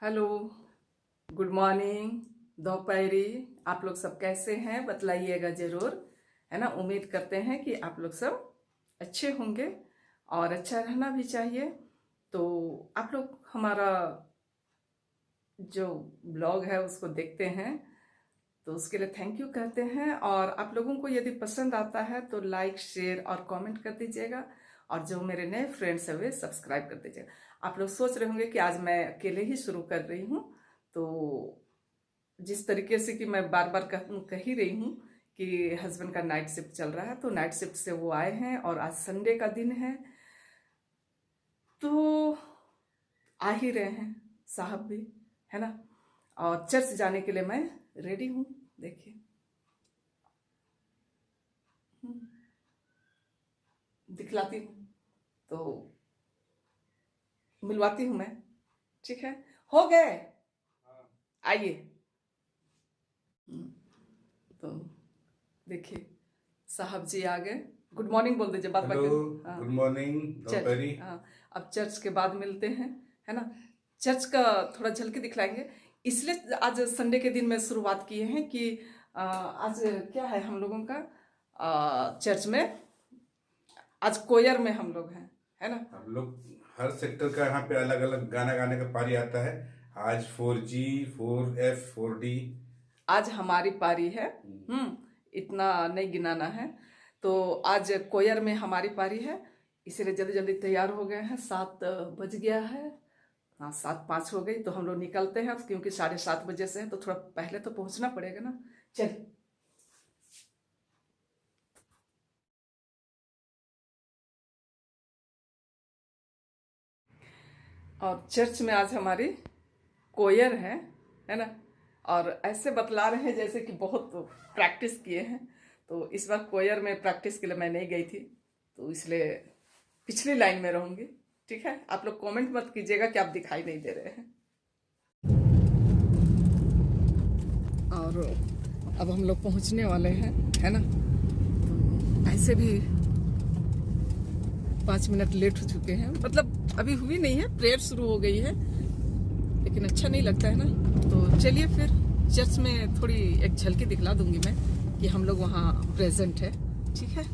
Hello, good morning, दोपहरी। आप लोग सब कैसे हैं बतलाइएगा ज़रूर, है ना। उम्मीद करते हैं कि आप लोग सब अच्छे होंगे और अच्छा रहना भी चाहिए। तो आप लोग हमारा जो ब्लॉग है उसको देखते हैं तो उसके लिए थैंक यू कहते हैं। और आप लोगों को यदि पसंद आता है तो लाइक, शेयर और कमेंट कर दीजिएगा। और जो मेरे नए फ्रेंड्स हैं वे सब्सक्राइब कर दीजिएगा। आप लोग सोच रहे होंगे कि आज मैं अकेले ही शुरू कर रही हूँ, तो जिस तरीके से कि मैं बार बार कह ही रही हूँ कि हस्बैंड का नाइट शिफ्ट चल रहा है, तो नाइट शिफ्ट से वो आए हैं और आज संडे का दिन है तो आ ही रहे हैं साहब भी, है ना। और चर्च जाने के लिए मैं रेडी हूँ, देखिए। दिखलाती हूँ तो मिलवाती हूँ मैं, ठीक है। हो गए, आइए। तो देखिए साहब जी आ गए। गुड मॉर्निंग बोल दीजिए, बात हेलो, बात। हाँ, गुड मॉर्निंग, चर्च, दोपहरी। हाँ। अब चर्च के बाद मिलते हैं, है ना। चर्च का थोड़ा झलकी दिखलाएंगे, इसलिए आज संडे के दिन में शुरुआत किए हैं कि आज क्या है हम लोगों का चर्च में, आज कोयर में हम लोग हैं, है ना। हम लोग हर सेक्टर का यहाँ पे अलग अलग गाना गाने का पारी आता है। आज 4G, 4F, 4D। आज हमारी पारी है। इतना नहीं गिनाना है। तो आज कोयर में हमारी पारी है, इसीलिए जल्दी जल्दी तैयार हो गए हैं। 7 बज गया है, हाँ 7:05 हो गई। तो हम लोग निकलते हैं क्योंकि 7:30 बजे से है तो थोड़ा पहले तो पहुंचना पड़ेगा ना। चल। और चर्च में आज हमारी कोयर है ना। और ऐसे बतला रहे हैं जैसे कि बहुत प्रैक्टिस किए हैं। तो इस बार कोयर में प्रैक्टिस के लिए मैं नहीं गई थी, तो इसलिए पिछली लाइन में रहूंगी, ठीक है। आप लोग कमेंट मत कीजिएगा कि आप दिखाई नहीं दे रहे हैं। और अब हम लोग पहुंचने वाले हैं, है ना। तो ऐसे भी 5 मिनट लेट हो चुके हैं, मतलब अभी हुई नहीं है, प्रेयर शुरू हो गई है, लेकिन अच्छा नहीं लगता है ना। तो चलिए फिर चर्च में थोड़ी एक झलकी दिखला दूंगी मैं कि हम लोग वहाँ प्रेजेंट है, ठीक है।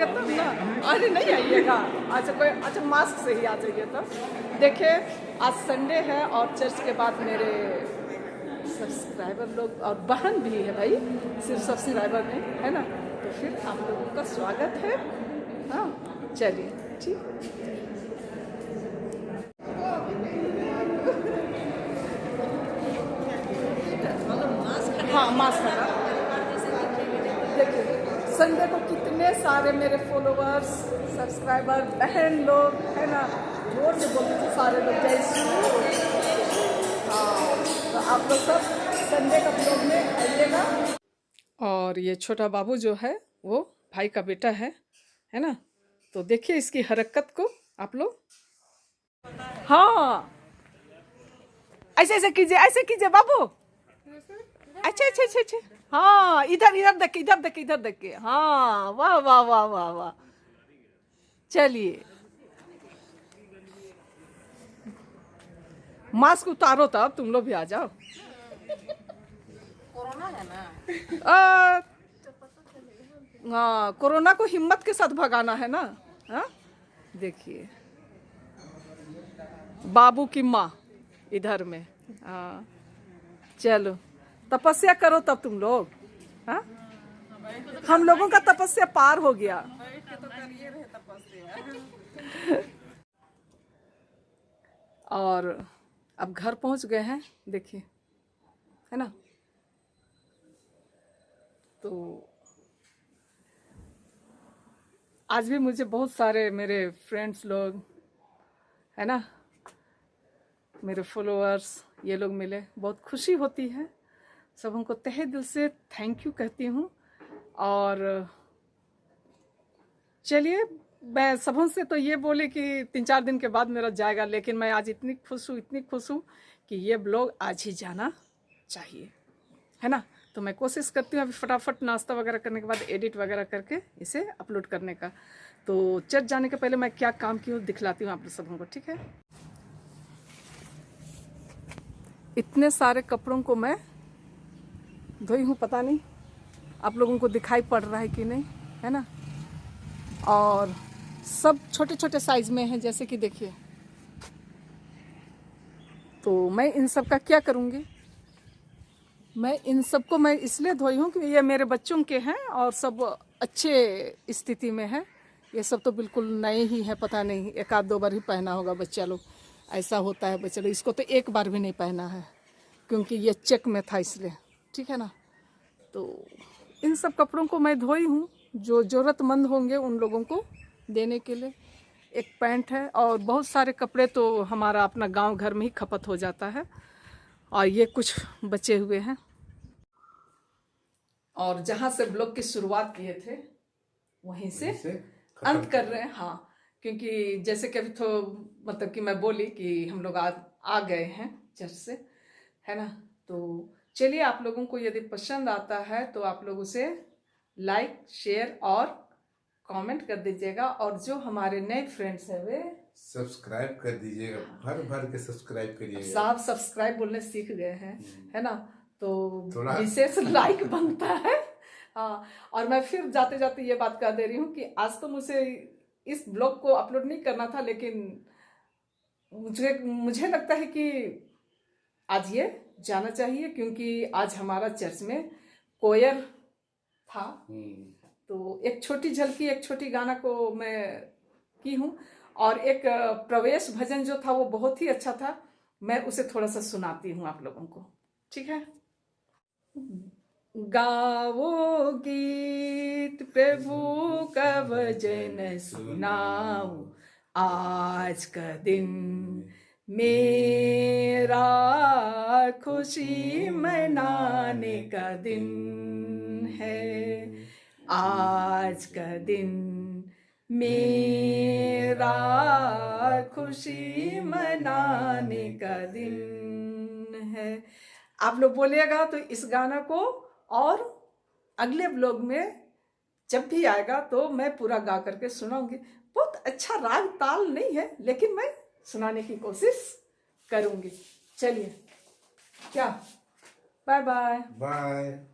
आइएगा तब ना। अरे नहीं आइएगा, अच्छा कोई, अच्छा मास्क से ही आ जाइए तब। देखिए आज संडे है और चर्च के बाद मेरे सब्सक्राइबर लोग और बहन भी है भाई, सिर्फ सब्सक्राइबर नहीं है ना, तो फिर आप लोगों का स्वागत है। हाँ चलिए ठीक। हाँ मास्क लगा। देखिए संडे को कितने सारे मेरे फॉलोअर्स सब्सक्राइबर बहन लोग है ना, जोर से बोलते थे सारे लोग जय श्री। हाँ तो आप लोग सब संडे का ब्लॉग में आइएगा। और ये छोटा बाबू जो है वो भाई का बेटा है ना, तो देखिए इसकी हरकत को आप लोग। हाँ ऐसे कीजिए बाबू, अच्छा। हाँ इधर देखिए। हाँ वाह वाह वाह वाह वाह। चलिए मास्क उतारो तब तुम लोग भी आ जाओ। कोरोना है ना। हाँ कोरोना को हिम्मत के साथ भगाना है ना। हाँ देखिए बाबू की माँ इधर में। हाँ चलो तपस्या करो तब तुम लोग। हाँ हम लोगों का तपस्या पार हो गया। और अब घर पहुंच गए हैं देखिए, है ना। तो आज भी मुझे बहुत सारे मेरे फ्रेंड्स लोग है ना, मेरे फॉलोअर्स ये लोग मिले, बहुत खुशी होती है। सब उनको तहे दिल से थैंक यू कहती हूँ। और चलिए मैं सबों से तो ये बोले कि 3-4 दिन के बाद मेरा जाएगा, लेकिन मैं आज इतनी खुश हूँ कि ये ब्लॉग आज ही जाना चाहिए, है ना। तो मैं कोशिश करती हूँ अभी फटाफट नाश्ता वगैरह करने के बाद एडिट वगैरह करके इसे अपलोड करने का। तो चर्च जाने के पहले मैं क्या काम की हूँ दिखलाती हूँ आप सबों को, ठीक है। इतने सारे कपड़ों को मैं धोई हूँ, पता नहीं आप लोगों को दिखाई पड़ रहा है कि नहीं, है ना। और सब छोटे छोटे साइज में हैं, जैसे कि देखिए। तो मैं इन सब का क्या करूँगी, मैं इन सब को मैं इसलिए धोई हूँ कि ये मेरे बच्चों के हैं और सब अच्छे स्थिति में है। ये सब तो बिल्कुल नए ही है, पता नहीं 1-2 बार ही पहना होगा बच्चा लोग, ऐसा होता है बच्चा लोग। इसको तो एक बार भी नहीं पहना है क्योंकि ये चेक में था इसलिए, ठीक है ना। तो इन सब कपड़ों को मैं धोई हूँ, जो ज़रूरतमंद होंगे उन लोगों को देने के लिए। एक पैंट है और बहुत सारे कपड़े तो हमारा अपना गांव घर में ही खपत हो जाता है, और ये कुछ बचे हुए हैं। और जहाँ से ब्लॉग की शुरुआत किए थे वहीं से अंत कर रहे हैं। हाँ क्योंकि जैसे कि अभी तो मतलब कि मैं बोली कि हम लोग आ गए हैं चर्च से, है ना। तो चलिए आप लोगों को यदि पसंद आता है तो आप लोग उसे लाइक शेयर और कमेंट कर दीजिएगा। और जो हमारे नए फ्रेंड्स हैं वे सब्सक्राइब कर दीजिएगा, भर भर के सब्सक्राइब करिएगा। साफ सब्सक्राइब बोलने सीख गए हैं, है ना। तो विशेष लाइक बनता है। हाँ और मैं फिर जाते जाते ये बात कह दे रही हूँ कि आज तो मुझे इस ब्लॉग को अपलोड नहीं करना था, लेकिन मुझे लगता है कि आज ये जाना चाहिए क्योंकि आज हमारा चर्च में कोयर था। तो एक छोटी झलकी, एक छोटी गाना को मैं की हूँ, और एक प्रवेश भजन जो था वो बहुत ही अच्छा था। मैं उसे थोड़ा सा सुनाती हूँ आप लोगों को, ठीक है। गाओ गीत प्रभु का भजन सुनाओ, आज का दिन मेरा खुशी मनाने का दिन है। आज का दिन मेरा खुशी मनाने का दिन है। आप लोग बोलिएगा तो इस गाना को, और अगले ब्लॉग में जब भी आएगा तो मैं पूरा गा करके सुनाऊंगी। बहुत अच्छा राग ताल नहीं है, लेकिन मैं सुनाने की कोशिश करूंगी। चलिए क्या, बाय बाय। बाय।